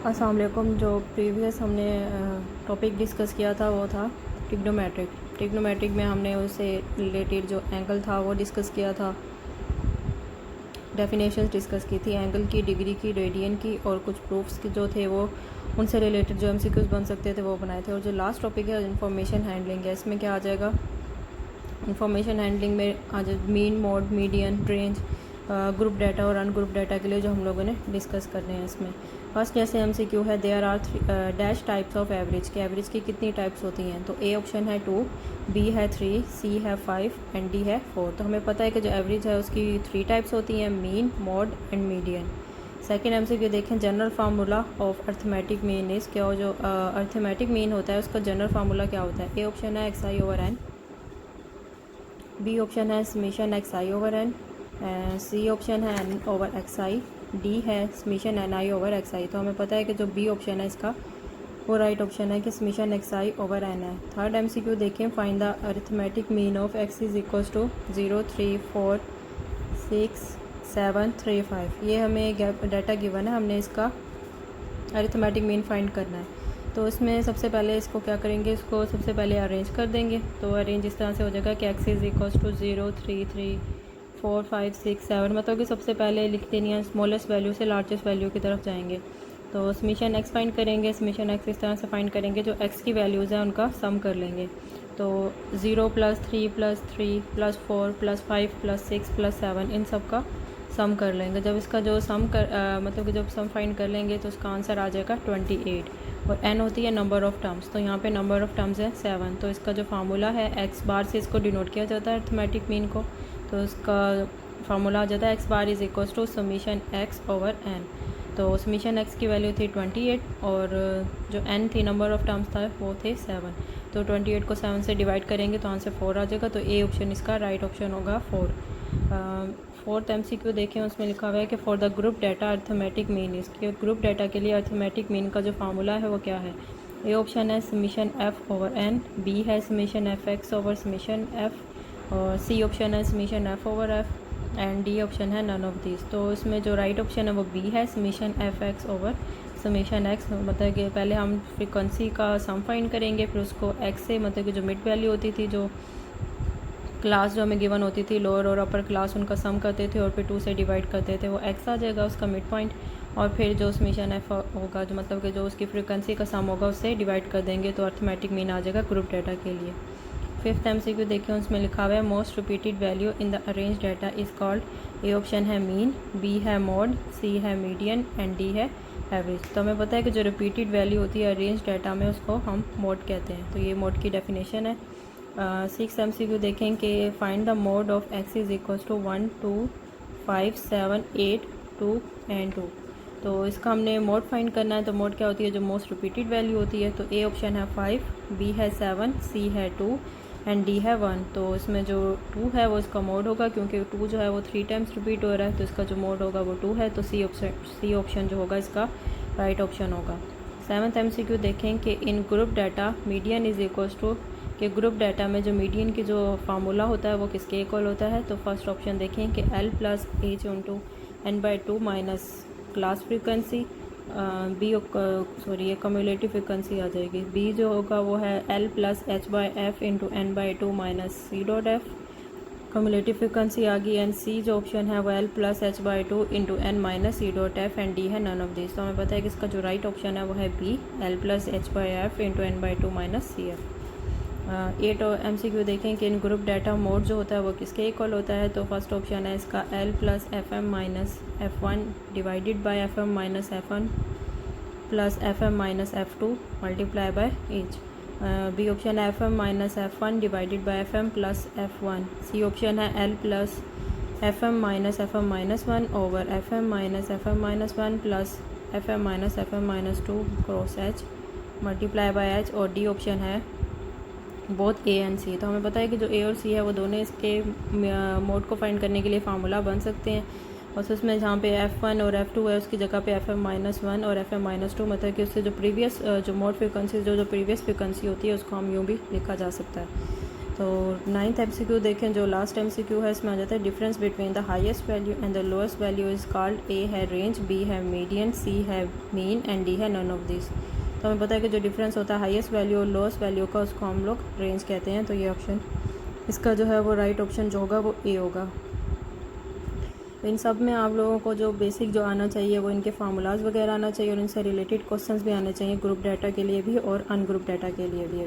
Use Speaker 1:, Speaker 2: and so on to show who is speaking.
Speaker 1: अस्सलाम वालेकुम। जो प्रीवियस हमने टॉपिक डिस्कस किया था वो था ट्रिग्नोमेट्रिक। ट्रिग्नोमेट्रिक में हमने उससे रिलेटेड जो एंगल था वो डिस्कस किया था, डेफिनेशंस डिस्कस की थी एंगल की, डिग्री की, रेडियन की, और कुछ प्रूफ्स के जो थे वो उनसे रिलेटेड जो एमसीक्यूज बन सकते थे वो बनाए थे। और जो लास्ट टॉपिक है इंफॉर्मेशन हैंडलिंग है, इसमें क्या आ जाएगा, इंफॉर्मेशन हैंडलिंग में आज mean, mode, median, range, group data और अनग्रुप डाटा के लिए जो हम लोगों ने डिस्कस करने हैं। इसमें फर्स्ट जैसे एमसीक्यू है, there are dash types of average, के एवरेज की कितनी टाइप्स होती हैं। तो ए ऑप्शन है 2, बी है 3, सी है 5 एंड डी है 4। तो हमें पता है कि जो एवरेज है उसकी 3 टाइप्स होती हैं, mean, mode and median. Second MCQ देखें, general formula of arithmetic mean is, क्या जो अर्थमेटिक मीन होता है उसका जनरल फार्मूला क्या होता है। ए ऑप्शन है एक्स आई ओवर एन, बी ऑप्शन है समीशन एक्स आई ओवर एन, सी ऑप्शन है n over x i, D है summation n i over x i. तो हमें पता है कि जो बी ऑप्शन है इसका वो राइट ऑप्शन है कि समीशन एक्स आई ओवर एन है। थर्ड एमसीक्यू देखें, find the arithmetic mean of X is equals to 0, 3, 4, 6, 7, 3, 5। ये हमें डाटा गिवन है, हमने इसका अरिथमेटिक मीन फाइंड करना है। तो इसमें सबसे पहले इसको क्या करेंगे, इसको सबसे पहले अरेंज कर देंगे। तो अरेंज इस तरह से हो जाएगा कि एक्स इज इक्वल्स टू 0, 3, 3, 4, 5, 6, 7, मतलब कि सबसे पहले लिख देनी है स्मॉलेस्ट वैल्यू से लार्जेस्ट वैल्यू की तरफ जाएंगे। तो समीशन एक्स फाइंड करेंगे, समीशन एक्स इस तरह से फाइंड करेंगे, जो एक्स की वैल्यूज़ हैं उनका सम कर लेंगे। तो 0 + 3 + 3 + 4 + 5 + 6 + 7 इन सब का सम कर लेंगे। जब इसका जो सम मतलब कि जब सम फाइंड कर लेंगे तो उसका आंसर आ जाएगा 28। और n होती है नंबर ऑफ़ टर्म्स, तो यहाँ पे नंबर ऑफ़ टर्म्स है 7। तो इसका जो फार्मूला है x बार से इसको डिनोट किया जाता है अर्थमेटिक मीन को। तो इसका फार्मूला आ जाता है x bar is equals to summation x over n। तो समीशन x की वैल्यू थी 28 और जो n थी नंबर ऑफ़ टर्म्स था वो थे 7। तो 28 को 7 से डिवाइड करेंगे तो आंसर 4 आ जाएगा। तो ए ऑप्शन इसका राइट ऑप्शन होगा 4। फोर्थ एमसीक्यू देखें, उसमें लिखा हुआ है कि for the group data arithmetic mean, इसके ग्रुप डाटा के लिए अर्थमेटिक मीन का जो फार्मूला है वो क्या है। ए ऑप्शन है summation f over n, B है summation f x over summation f, और सी ऑप्शन है summation f over f, and D option है नन ऑफ दिस। तो इसमें जो राइट ऑप्शन है वो बी है summation f x over summation x. मतलब कि पहले हम फ्रिक्वेंसी का सम फाइंड करेंगे, फिर उसको एक्स से, मतलब कि जो मिड वैल्यू होती थी, जो क्लास जो हमें गिवन होती थी लोअर और अपर क्लास, उनका सम करते थे और फिर 2 से डिवाइड करते थे, वो एक्स आ जाएगा उसका मिड पॉइंट। और फिर जो समीशन एफ होगा, जो मतलब कि जो उसकी फ्रिक्वेंसी का सम होगा उससे डिवाइड कर देंगे, तो अर्थमेटिक मीन आ जाएगा ग्रुप डाटा के लिए। फिफ्थ एमसीक्यू देखिए, उसमें लिखा हुआ है most repeated value in the arrange data is called. A option है मीन, बी है मोड, सी है मीडियन एंड डी है एवरेज। तो हमें पता है कि जो रिपीटेड वैल्यू होती है अरेंज डाटा में उसको हम मोड कहते हैं। तो ये मोड की डेफिनेशन है। 6 एमसीक्यू देखें कि find the mode of X is equals to 1, 2, 5, 7, 8, 2 and 2। तो इसका हमने मोड फाइंड करना है। तो मोड क्या होती है, जो मोस्ट रिपीटेड वैल्यू होती है। तो ए ऑप्शन है 5, बी है 7, सी है 2 एंड डी है 1। तो इसमें जो 2 है वो इसका मोड होगा, क्योंकि 2 जो है वो 3 टाइम्स रिपीट हो रहा है, तो इसका जो मोड होगा वो 2 है। तो सी ऑप्शन जो होगा इसका राइट ऑप्शन होगा। 7th एमसीक्यू देखें कि in group data median is equals to, कि ग्रुप डाटा में जो मीडियन की जो फार्मूला होता है वो किसके इक्वल होता है। तो फर्स्ट ऑप्शन देखें कि L + H × n/2 minus class frequency, B sorry ये कम्युलेटिव फ्रीक्वेंसी आ जाएगी। बी जो होगा वो है L + H/f × n/2 minus C.f, cumulative frequency आ गई। एंड सी जो ऑप्शन है वो L + H/2 × n minus C.f and D है नन ऑफ दिस। तो हमें पता है कि इसका जो राइट ऑप्शन है वो है B, L + H/f × n/2 minus CF। 8 MCQ देखें कि इन ग्रुप डाटा मोड जो होता है वो किसके इक्वल होता है। तो फर्स्ट ऑप्शन है इसका L + FM - F1 divided by FM - F1 plus FM - F2 multiply by H। B option है FM - F1 divided by FM plus F1। C option है L + FM - FM - 1 over FM - FM - 1 plus FM - FM - 2 cross H multiply by H। और D option है both A and C. तो हमें पता है कि जो ए और सी है वो दोनों इसके मोड को फाइंड करने के लिए फार्मूला बन सकते हैं। और उसमें जहाँ पे F1 और F2 है उसकी जगह पे FM - 1 और FM - 2, मतलब कि उससे जो प्रीवियस जो मोड फ्रिक्वेंसी जो प्रीवियस फ्रिक्वेंसी होती है उसको हम यूँ भी लिखा जा सकता है। तो 9th MCQ देखें, जो लास्ट MCQ है इसमें आ जाता है difference between the highest value and the lowest value is called. A है रेंज, बी है मीडियन, सी है मीन एंड डी है नन ऑफ दिस। तो हमें पता है कि जो डिफरेंस होता है हाईएस्ट वैल्यू और लोएस्ट वैल्यू का, उसको हम लोग रेंज कहते हैं। तो ये ऑप्शन इसका जो है वो राइट ऑप्शन जो होगा वो ए होगा। इन सब में आप लोगों को जो बेसिक जो आना चाहिए वो इनके फार्मूलाज वगैरह आना चाहिए और इनसे रिलेटेड क्वेश्चंस भी आने चाहिए, ग्रुप डाटा के लिए भी और अनग्रुप डाटा के लिए भी।